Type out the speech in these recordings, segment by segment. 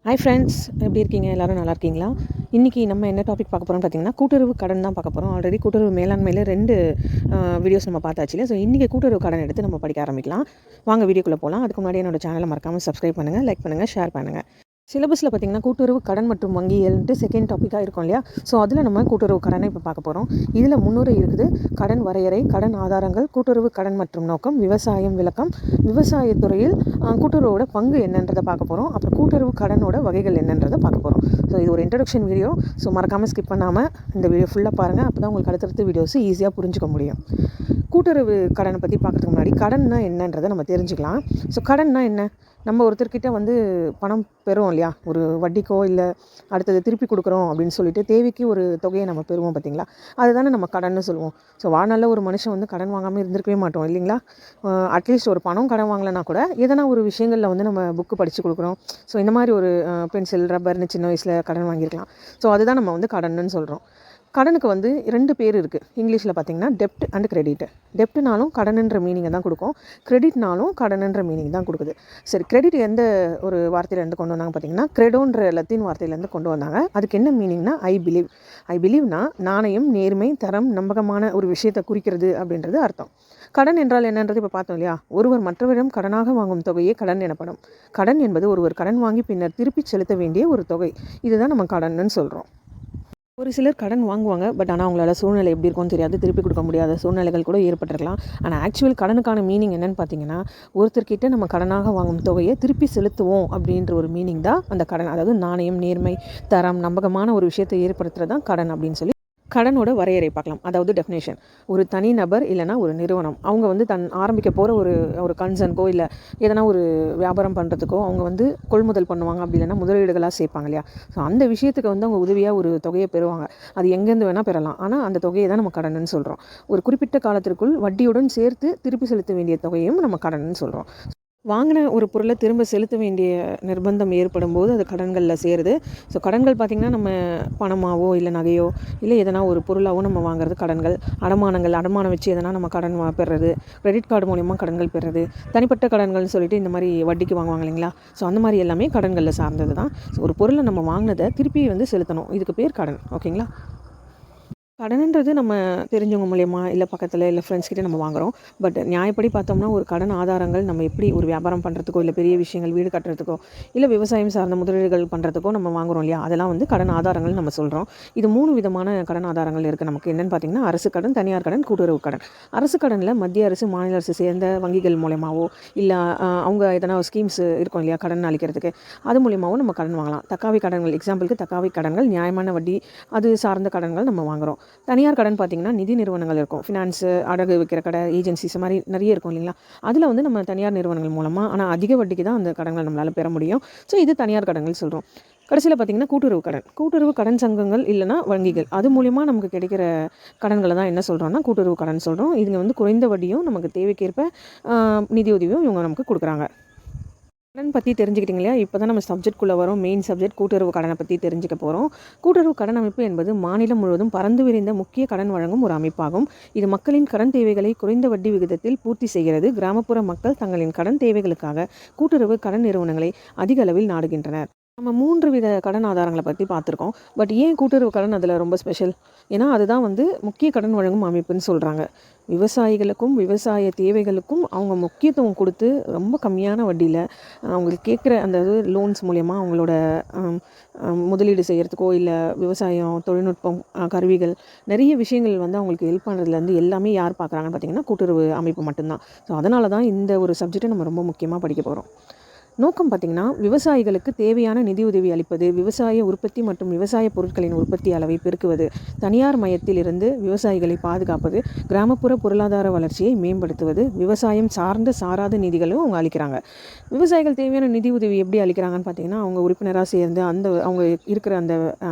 Hi friends, எப்படி இருக்கீங்க? எல்லோரும் நல்லா இருக்கீங்களா? இன்றைக்கி நம்ம என்ன டாபிக் பார்க்க போகிறோம்னு பார்த்தீங்கன்னா, கூட்டுறவு கடன் தான் பார்க்க போகிறோம். ஆல்ரெடி கூட்டுறவு மேலாண்மையில் 2 வீடியோஸ் நம்ம பார்த்தாச்சு இல்லையா? ஸோ இன்றைக்கி கூட்டுறவு கடன் எடுத்து நம்ம படிக்க ஆரம்பிக்கலாம். வாங்க வீடியோக்குள்ளே போகலாம். அதுக்கு முன்னாடி என்னோட சேனலை மறக்காமல் சப்ஸ்கிரைப் பண்ணுங்கள், லைக் பண்ணுங்கள், ஷேர் பண்ணுங்கள். சிலபஸில் பார்த்திங்கன்னா கூட்டுறவு கடன் மற்றும் வங்கியல்ன்ட்டு செகண்ட் டாப்பிக்காக இருக்கும் இல்லையா? ஸோ அதில் நம்ம கூட்டுறவு கடனை இப்போ பார்க்க போகிறோம். இதில் முன்னுரை இருக்குது. கடன் வரையறை, கடன் ஆதாரங்கள், கூட்டுறவு கடன் மற்றும் நோக்கம், விவசாயம் விளக்கம், விவசாயத்துறையில் கூட்டுறவோட பங்கு என்னன்றதை பார்க்க போகிறோம். அப்புறம் கூட்டுறவு கடனோட வகைகள் என்னன்றதை பார்க்க போகிறோம். ஸோ இது ஒரு இன்ட்ரடக்ஷன் வீடியோ. ஸோ மறக்காமல் ஸ்கிப் பண்ணாமல் இந்த வீடியோ ஃபுல்லாக பாருங்கள். அப்போ தான் உங்களுக்கு அடுத்தடுத்த வீடியோஸ் ஈஸியாக புரிஞ்சுக்க முடியும். கூட்டுறவு கடனை பற்றி பார்க்குறதுக்கு முன்னாடி கடன்னா என்னன்றதை நம்ம தெரிஞ்சுக்கலாம். ஸோ கடன்னா என்ன? நம்ம ஒருத்தர்கிட்ட பணம் பெறுவோம் இல்லையா? ஒரு வட்டிக்கோ இல்லை அடுத்தது திருப்பி கொடுக்குறோம் அப்படின்னு சொல்லிட்டு தேவைக்கு ஒரு தொகையை நம்ம பெறுவோம் பார்த்திங்களா? அதுதானே நம்ம கடன்னு சொல்லுவோம். ஸோ வாழ்நாளில் ஒரு மனுஷன் கடன் வாங்காமல் இருந்திருக்கவே மாட்டோம் இல்லைங்களா? அட்லீஸ்ட் ஒரு பணம் கடன் வாங்கலைன்னா கூட எதனா ஒரு விஷயங்களில் நம்ம புக்கு படித்து கொடுக்குறோம். ஸோ இந்த மாதிரி ஒரு பென்சில் ரப்பர்னு சின்ன வயசில் கடன் வாங்கியிருக்கலாம். ஸோ அதுதான் நம்ம கடன்னு சொல்கிறோம். கடனுக்கு 2 பேர் இருக்குது. இங்கிலீஷில் பார்த்திங்கன்னா டெப்ட் அண்ட் கிரெடிட். டெப்ட்னாலும் கடனுன்ற மீனிங்கை தான் கொடுக்கும், கிரெடிட்னாலும் கடனுன்ற மீனிங் தான் கொடுக்குது. சரி, கிரெடிட் எந்த ஒரு வார்த்தையிலேருந்து கொண்டு வந்தாங்க பார்த்திங்கன்னா, கிரெடோன்ற லத்தீன் வார்த்தையிலேருந்து கொண்டு வந்தாங்க. அதுக்கு என்ன மீனிங்னா ஐ பிலீவ். ஐ பிலீவ்னா நாணயம், நேர்மை, தரம், நம்பகமான ஒரு விஷயத்தை குறிக்கிறது அப்படின்றது அர்த்தம். கடன் என்றால் என்னன்றது இப்போ பார்த்தோம் இல்லையா? ஒருவர் மற்றவரிடம் கடனாக வாங்கும் தொகையே கடன் எனப்படும். கடன் என்பது ஒருவர் கடன் வாங்கி பின்னர் திருப்பி செலுத்த வேண்டிய ஒரு தொகை. இதுதான் நம்ம கடன்னு சொல்கிறோம். ஒரு சிலர் கடன் வாங்குவாங்க, பட் ஆனால் அவங்களால சூழ்நிலை எப்படி இருக்கும்னு தெரியாது, திருப்பி கொடுக்க முடியாத சூழ்நிலைகள் கூட ஏற்பட்டிருக்கலாம். ஆனால் ஆக்சுவல் கடனுக்கான மீனிங் என்னென்னு பார்த்தீங்கன்னா, ஒருத்தர்கிட்ட நம்ம கடனாக வாங்கும் தொகையை திருப்பி செலுத்துவோம் அப்படின்ற ஒரு மீனிங் தான் அந்த கடன். அதாவது நாணயம், நேர்மை, தரம், நம்பகமான ஒரு விஷயத்தை ஏற்படுத்துறது தான் கடன் அப்படின்னு சொல்லி கடனோட வரையறை பார்க்கலாம். அதாவது டெஃபினேஷன். ஒரு தனி நபர் இல்லைனா ஒரு நிறுவனம் அவங்க தன் ஆரம்பிக்க போகிற ஒரு கன்சர்னுக்கோ இல்லை எதனா ஒரு வியாபாரம் பண்ணுறதுக்கோ அவங்க கொள்முதல் பண்ணுவாங்க. அப்படி இல்லைனா முதலீடுகளாக சேர்ப்பாங்க இல்லையா? ஸோ அந்த விஷயத்துக்கு அவங்க உதவியாக ஒரு தொகையை பெறுவாங்க. அது எங்கேருந்து வேணால் பெறலாம். ஆனால் அந்த தொகையை தான் நம்ம கடன்னு சொல்கிறோம். ஒரு குறிப்பிட்ட காலத்திற்குள் வட்டியுடன் சேர்த்து திருப்பி செலுத்த வேண்டிய தொகையும் நம்ம கடன்னு சொல்கிறோம். வாங்கின ஒரு பொருளை திரும்ப செலுத்த வேண்டிய நிர்பந்தம் ஏற்படும் போது அது கடன்களில் சேருது. ஸோ கடன்கள் பார்த்திங்கன்னா நம்ம பணமாகவோ இல்லை நகையோ இல்லை எதனா ஒரு பொருளாகவோ நம்ம வாங்குறது கடன்கள். அடமானம் வச்சு எதனா நம்ம கடன் பெறுறது, கிரெடிட் கார்டு மூலிமா கடன்கள் பெறுறது, தனிப்பட்ட கடன்கள்னு சொல்லிட்டு இந்த மாதிரி வட்டிக்கு வாங்குவாங்க இல்லைங்களா? ஸோ அந்த மாதிரி எல்லாமே கடன்களில் சார்ந்தது தான். ஸோ ஒரு பொருளை நம்ம வாங்கினதை திருப்பி செலுத்தணும். இதுக்கு பேர் கடன். ஓகேங்களா? கடனுன்றது நம்ம தெரிஞ்சவங்க மூலியமா இல்லை பக்கத்தில் இல்லை ஃப்ரெண்ட்ஸ் கிட்டே நம்ம வாங்குகிறோம். பட் நியாயப்படி பார்த்தோம்னா ஒரு கடன் ஆதாரங்கள் நம்ம எப்படி ஒரு வியாபாரம் பண்ணுறதுக்கோ இல்லை பெரிய விஷயங்கள் வீடு கட்டுறதுக்கோ இல்லை விவசாயம் சார்ந்த முதலீடுகள் பண்ணுறதுக்கோ நம்ம வாங்குகிறோம் இல்லையா? அதெல்லாம் கடன் ஆதாரங்கள் நம்ம சொல்கிறோம். இது 3 விதமான கடன் ஆதாரங்கள் இருக்குது நமக்கு. என்னென்னு பார்த்தீங்கன்னா, அரசு கடன், தனியார் கடன், கூட்டுறவு கடன். அரசு கடனில் மத்திய அரசு, மாநில அரசு சேர்ந்த வங்கிகள் மூலயமாவோ இல்லை அவங்க எதனா ஸ்கீம்ஸ் இருக்கும் இல்லையா கடன் அளிக்கிறதுக்கு, அது மூலியமாகவும் நம்ம கடன் வாங்கலாம். தக்காவி கடன்கள், எக்ஸாம்பிளுக்கு தக்காவி கடன்கள், நியாயமான வட்டி, அது சார்ந்த கடன்கள் நம்ம வாங்குகிறோம். தனியார் கடன் பார்த்திங்கன்னா நிதி நிறுவனங்கள் இருக்கும். ஃபினான்ஸு, அடகு வைக்கிற கடை, ஏஜென்சிஸ் மாதிரி நிறைய இருக்கும் இல்லைங்களா? அதில் நம்ம தனியார் நிறுவனங்கள் மூலமாக ஆனால் அதிக வட்டிக்கு தான் அந்த கடன்கள் நம்மளால் பெற முடியும். ஸோ இது தனியார் கடன்கள் சொல்கிறோம். கடைசியில் பார்த்திங்கன்னா கூட்டுறவு கடன் சங்கங்கள் இல்லைனா வங்கிகள், அது மூலிமா நமக்கு கிடைக்கிற கடன்களை தான் என்ன சொல்கிறோம்னா கூட்டுறவு கடன் சொல்கிறோம். இதுங்க குறைந்த வட்டியும் நமக்கு தேவைக்கேற்ப நிதியுதவியும் இவங்க நமக்கு கொடுக்குறாங்க. கடன் பற்றி தெரிஞ்சுக்கிட்டீங்க இல்லையா? இப்போ தான் நம்ம சப்ஜெக்ட்குள்ளே வரோம். மெயின் சப்ஜெக்ட் கூட்டுறவு கடனை பற்றி தெரிஞ்சுக்க போகிறோம். கூட்டுறவு கடன் அமைப்பு என்பது மாநிலம் முழுவதும் பறந்து விரிந்த முக்கிய கடன் வழங்கும் ஒரு அமைப்பாகும். இது மக்களின் கடன் தேவைகளை குறைந்த வட்டி விகிதத்தில் பூர்த்தி செய்கிறது. கிராமப்புற மக்கள் தங்களின் கடன் தேவைகளுக்காக கூட்டுறவு கடன் நிறுவனங்களை அதிக அளவில் நாடுகின்றனர். நம்ம 3 வித கடன் ஆதாரங்களை பற்றி பார்த்துருக்கோம். பட் ஏன் கூட்டுறவு கடன் அதில் ரொம்ப ஸ்பெஷல்? ஏன்னா அதுதான் முக்கிய கடன் வழங்கும் அமைப்புன்னு சொல்கிறாங்க. விவசாயிகளுக்கும் விவசாய தேவைகளுக்கும் அவங்க முக்கியத்துவம் கொடுத்து ரொம்ப கம்மியான வட்டியில் அவங்களுக்கு கேட்குற அந்த லோன்ஸ் மூலயமா அவங்களோட முதலீடு செய்கிறதுக்கோ இல்லை விவசாயம் தொழில்நுட்பம் கருவிகள் நிறைய விஷயங்கள் அவங்களுக்கு ஹெல்ப் பண்ணுறதுலேருந்து எல்லாமே யார் பார்க்குறாங்கன்னு பார்த்திங்கன்னா கூட்டுறவு அமைப்பு மட்டும்தான். ஸோ அதனால தான் இந்த ஒரு சப்ஜெக்டை நம்ம ரொம்ப முக்கியமாக படிக்க போகிறோம். நோக்கம் பார்த்திங்கன்னா, விவசாயிகளுக்கு தேவையான நிதியுதவி அளிப்பது, விவசாய உற்பத்தி மற்றும் விவசாய பொருட்களின் உற்பத்தி அளவை பெருக்குவது, தனியார் மயத்தில் இருந்து விவசாயிகளை பாதுகாப்பது, கிராமப்புற பொருளாதார வளர்ச்சியை மேம்படுத்துவது, விவசாயம் சார்ந்த சாராத நிதிகளும் அவங்க அளிக்கிறாங்க. விவசாயிகள் தேவையான நிதி உதவி எப்படி அளிக்கிறாங்கன்னு பார்த்திங்கன்னா, அவங்க உறுப்பினராக சேர்ந்து அவங்க இருக்கிற அந்த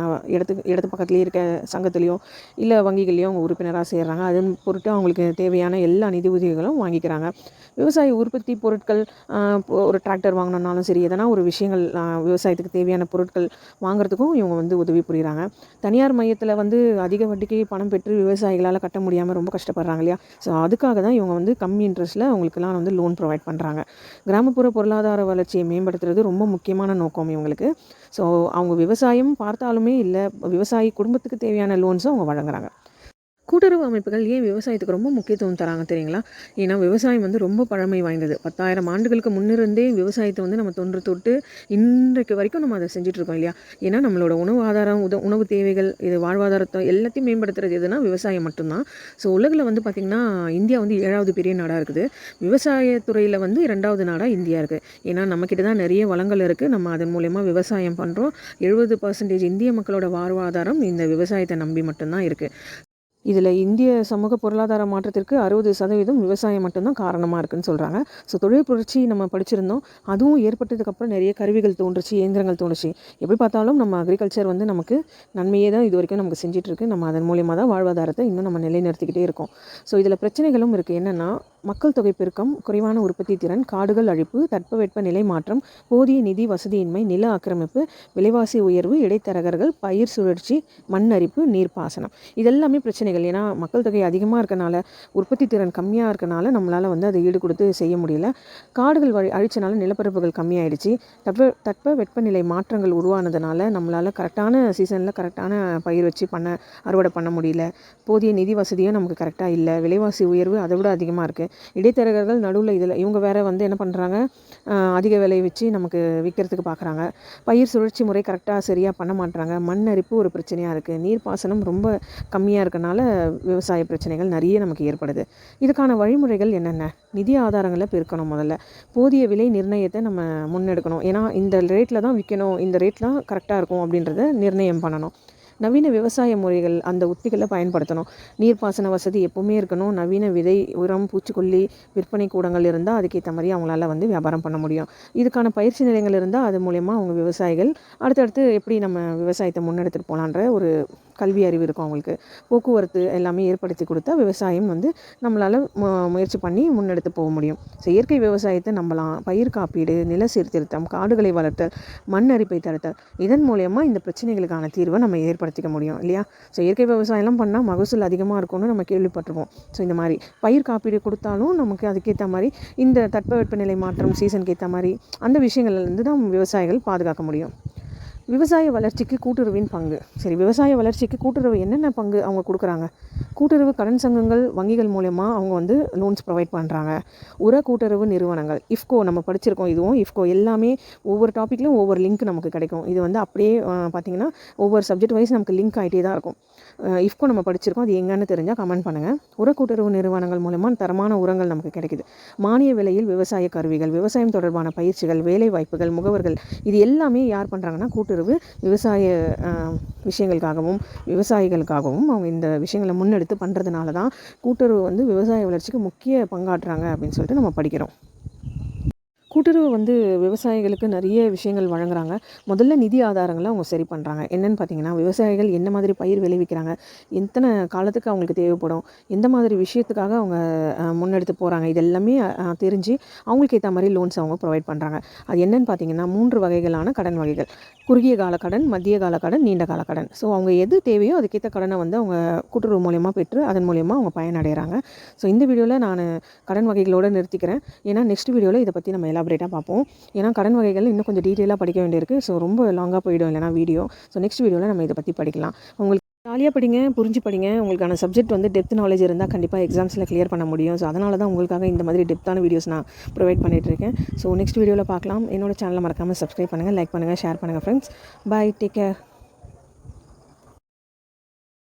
இடத்து பக்கத்துலேயே இருக்க சங்கத்துலேயோ இல்லை வங்கிகள்லையோ அவங்க உறுப்பினராக சேர்கிறாங்க. அதன் பொருட்டு அவங்களுக்கு தேவையான எல்லா நிதி உதவிகளும் வாங்கிக்கிறாங்க. விவசாய உற்பத்தி பொருட்கள், ஒரு டிராக்டர் வாங்கணும் வாங்கணுன்னாலும் சரி, எதனா ஒரு விஷயங்கள் விவசாயத்துக்கு தேவையான பொருட்கள் வாங்குறதுக்கும் இவங்க வந்து உதவி புரிகிறாங்க. தனியார் மையத்தில் வந்து அதிக வட்டிக்கு பணம் பெற்று விவசாயிகளால் கட்ட முடியாமல் ரொம்ப கஷ்டப்படுறாங்க இல்லையா? ஸோ அதுக்காக தான் இவங்க வந்து கம்மி இன்ட்ரெஸ்ட்டில் அவங்களுக்குலாம் வந்து லோன் ப்ரொவைட் பண்ணுறாங்க. கிராமப்புற பொருளாதார வளர்ச்சியை மேம்படுத்துறது ரொம்ப முக்கியமான நோக்கம் இவங்களுக்கு. ஸோ அவங்க விவசாயம் பார்த்தாலுமே இல்லை, விவசாயி குடும்பத்துக்கு தேவையான லோன்ஸும் அவங்க வழங்குறாங்க. கூட்டுறவு அமைப்புகள் ஏன் விவசாயத்துக்கு ரொம்ப முக்கியத்துவம் தராங்க தெரியுங்களா? ஏன்னா விவசாயம் வந்து ரொம்ப பழமை வாய்ந்தது. 10,000 ஆண்டுகளுக்கு முன்னிருந்தே விவசாயத்தை வந்து நம்ம தொன்று தொட்டு இன்றைக்கு வரைக்கும் நம்ம அதை செஞ்சுட்ருக்கோம் இல்லையா? ஏன்னா நம்மளோட உணவு ஆதாரம், உணவு தேவைகள், இது வாழ்வாதாரத்தை எல்லாத்தையும் மேம்படுத்துறது எதுனா விவசாயம் மட்டும்தான். ஸோ உலகில் வந்து பார்த்திங்கன்னா இந்தியா வந்து 7வது பெரிய நாடாக இருக்குது. விவசாயத்துறையில் வந்து 2வது நாடாக இந்தியா இருக்குது. ஏன்னா நம்மக்கிட்ட தான் நிறைய வளங்கள் இருக்குது. நம்ம அதன் மூலயமா விவசாயம் பண்ணுறோம். 70% இந்திய மக்களோட வாழ்வாதாரம் இந்த விவசாயத்தை நம்பி மட்டும்தான் இருக்குது. இதில் இந்திய சமூக பொருளாதார மாற்றத்திற்கு 60% விவசாயம் மட்டும்தான் காரணமாக இருக்குதுன்னு சொல்கிறாங்க. ஸோ தொழில் புரட்சி நம்ம படிச்சிருந்தோம். அதுவும் ஏற்பட்டதுக்கப்புறம் நிறைய கருவிகள் தோன்றுச்சு, இயந்திரங்கள் தோன்றுச்சு. எப்படி பார்த்தாலும் நம்ம அக்ரிகல்ச்சர் வந்து நமக்கு நன்மையே தான் இது வரைக்கும் நமக்கு செஞ்சிட்ருக்கு. நம்ம அதன் மூலியமாக தான் வாழ்வாதாரத்தை இன்னும் நம்ம நிலைநிறுத்திக்கிட்டே இருக்கோம். ஸோ இதில் பிரச்சனைகளும் இருக்குது. என்னென்னா மக்கள் தொகை பெருக்கம், குறைவான உற்பத்தி திறன், காடுகள் அழிப்பு, தட்பவெட்ப நிலை மாற்றம், போதிய நிதி வசதியின்மை, நில ஆக்கிரமிப்பு, விலைவாசி உயர்வு, இடைத்தரகர்கள், பயிர் சுழற்சி, மண் அரிப்பு, நீர்ப்பாசனம், இதெல்லாமே பிரச்சனைகள். ஏன்னா மக்கள் தொகை அதிகமாக இருக்கனால, உற்பத்தி திறன் கம்மியாக இருக்கனால நம்மளால் வந்து அதை ஈடு கொடுத்து செய்ய முடியல. காடுகள் அழிச்சனால நிலப்பரப்புகள் கம்மியாயிடுச்சு. தட்ப வெப்பநிலை மாற்றங்கள் உருவானதுனால நம்மளால் கரெக்டான சீசனில் கரெக்டான பயிர் வச்சு அறுவடை பண்ண முடியல. போதிய நிதி வசதியும் நமக்கு கரெக்டாக இல்லை. விலைவாசி உயர்வு அதை விட அதிகமாக இருக்குது. இடைத்தரகர்கள் நடுவில் இவங்க வேறு வந்து என்ன பண்ணுறாங்க, அதிக விலை வச்சு நமக்கு விற்கிறதுக்கு பார்க்குறாங்க. பயிர் சுழற்சி முறை கரெக்டாக சரியாக பண்ண மாட்டாங்க. மண் அரிப்பு ஒரு பிரச்சனையாக இருக்குது. நீர்ப்பாசனம் ரொம்ப கம்மியாக இருக்கனால விவசாய பிரச்சனைகள் நிறைய நமக்கு ஏற்படுது. இதுக்கான வழிமுறைகள் என்னென்ன? நிதி ஆதாரங்களை பெருக்கணும். முதல்ல போதிய விலை நிர்ணயத்தை நம்ம முன்னெடுக்கணும். ஏன்னா இந்த ரேட்டில் தான் விற்கணும், இந்த ரேட்லாம் கரெக்டாக இருக்கும் அப்படின்றத நிர்ணயம் பண்ணணும். நவீன விவசாய முறைகள், அந்த உத்திகளை பயன்படுத்தணும். நீர்ப்பாசன வசதி எப்போவுமே இருக்கணும். நவீன விதை, உரம், பூச்சிக்கொல்லி விற்பனை கூடங்கள் இருந்தால் அதுக்கேற்ற மாதிரி அவங்களால வந்து வியாபாரம் பண்ண முடியும். இதுக்கான பயிற்சி நிலையங்கள் இருந்தால் அது மூலயமா அவங்க விவசாயிகள் அடுத்தடுத்து எப்படி நம்ம விவசாயத்தை முன்னெடுத்துட்டு போகலான்ற ஒரு கல்வி அறிவு இருக்கும் அவங்களுக்கு. போக்குவரத்து எல்லாமே ஏற்படுத்தி கொடுத்தா விவசாயம் வந்து நம்மளால் முயற்சி பண்ணி முன்னெடுத்து போக முடியும். ஸோ இயற்கை விவசாயத்தை நம்பலாம். பயிர் காப்பீடு, நில சீர்திருத்தம், காடுகளை வளர்த்தல், மண் அரிப்பை தடுத்தல், இதன் மூலயமா இந்த பிரச்சனைகளுக்கான தீர்வை நம்ம ஏற்படுத்திக்க முடியும் இல்லையா? ஸோ இயற்கை விவசாயம்லாம் பண்ணால் மகசூல் அதிகமாக இருக்கும்னு நம்ம கேள்விப்பட்டிருப்போம். ஸோ இந்த மாதிரி பயிர் காப்பீடு கொடுத்தாலும் நமக்கு அதுக்கேற்ற மாதிரி இந்த தட்பவெப்பநிலை மாற்றம் சீசனுக்கு ஏற்ற மாதிரி அந்த விஷயங்கள்லேருந்து தான் விவசாயிகள் பாதுகாக்க முடியும். விவசாய வளர்ச்சிக்கு கூட்டுறவின் பங்கு. சரி, விவசாய வளர்ச்சிக்கு கூட்டுறவு என்னென்ன பங்கு அவங்க கொடுக்குறாங்க? கூட்டுறவு கடன் சங்கங்கள், வங்கிகள் மூலமா அவங்க வந்து லோன்ஸ் ப்ரொவைட் பண்ணுறாங்க. உர கூட்டுறவு நிறுவனங்கள், இஃப்கோ நம்ம படிச்சிருக்கோம். இதுவும் இஃப்கோ எல்லாமே ஒவ்வொரு டாப்பிக்லையும் ஒவ்வொரு லிங்க் நமக்கு கிடைக்கும். இது வந்து அப்படியே பார்த்திங்கன்னா ஒவ்வொரு சப்ஜெக்ட் வைஸ் நமக்கு லிங்க் ஆகிட்டே தான் இருக்கும். இஃப்கோ நம்ம படிச்சிருக்கோம். அது எங்கன்னு தெரிஞ்சால் கமெண்ட் பண்ணுங்கள். உர கூட்டுறவு நிறுவனங்கள் மூலமாக தரமான உரங்கள் நமக்கு கிடைக்குது. மானிய விலையில் விவசாய கருவிகள், விவசாயம் தொடர்பான பயிற்சிகள், வேலை வாய்ப்புகள், முகவர்கள், இது எல்லாமே யார் பண்ணுறாங்கன்னா கூட்டுறவு விவசாய விஷயங்களுக்காகவும் விவசாயிகளுக்காகவும் அவங்க இந்த விஷயங்களை முன்னெடுத்து பண்ணுறதுனால தான் கூட்டுறவு வந்து விவசாய வளர்ச்சிக்கு முக்கிய பங்காற்றுறாங்க அப்படின்னு சொல்லிட்டு நம்ம படிக்கிறோம். கூட்டுறவு வந்து விவசாயிகளுக்கு நிறைய விஷயங்கள் வழங்குறாங்க. முதல்ல நிதி ஆதாரங்களை அவங்க சரி பண்ணுறாங்க. என்னென்னு பார்த்தீங்கன்னா, விவசாயிகள் என்ன மாதிரி பயிர் விளைவிக்கிறாங்க, எத்தனை காலத்துக்கு அவங்களுக்கு தேவைப்படும், எந்த மாதிரி விஷயத்துக்காக அவங்க முன்னெடுத்து போகிறாங்க, இதெல்லாமே தெரிஞ்சு அவங்களுக்கு ஏற்ற மாதிரி லோன்ஸ் அவங்க ப்ரொவைட் பண்ணுறாங்க. அது என்னென்னு பார்த்தீங்கன்னா 3 வகைகளான கடன் வகைகள். குறுகிய கால கடன், மத்திய கால கடன், நீண்ட கால கடன். ஸோ அவங்க எது தேவையோ அதுக்கேற்ற கடனை வந்து அவங்க கூட்டுறவு மூலயமா பெற்று அதன் மூலயமா அவங்க பயனடைகிறாங்க. ஸோ இந்த வீடியோவில் நான் கடன் வகைகளோடு நிறுத்திக்கிறேன். ஏன்னா நெக்ஸ்ட் வீடியோவில் இதை பற்றி நம்ம எலாபரேட்டாக பார்ப்போம். ஏன்னா கடன் வகைகள் இன்னும் கொஞ்சம் டீட்டெயிலாக படிக்க வேண்டியிருக்கு. ஸோ ரொம்ப லாங்காக போயிடும் இல்லைனா வீடியோ. ஸோ நெக்ஸ்ட் வீடியோவில் நம்ம இதை பற்றி படிக்கலாம். உங்களுக்கு ஜாலியாக படிங்க, புரிஞ்சு படிங்க. உங்களுக்கான சப்ஜெக்ட் வந்து டெப்த் நாலேஜ் இருந்தால் கண்டிப்பாக எக்ஸாம்ஸில் கிளியர் பண்ண முடியும். ஸோ அதனால தான் உங்களுக்காக இந்த மாதிரி டெப்த்தான வீடியோஸ் நான் ப்ரொவைட் பண்ணிகிட்ருக்கேன். ஸோ நெக்ஸ்ட் வீடியோவில் பார்க்கலாம். என்னோட சேனலை மறக்காமல் சப்ஸ்கிரைப் பண்ணுங்கள், லைக் பண்ணுங்கள், ஷேர் பண்ணுங்கள் ஃப்ரெண்ட்ஸ். பாய், டேக் கேர்.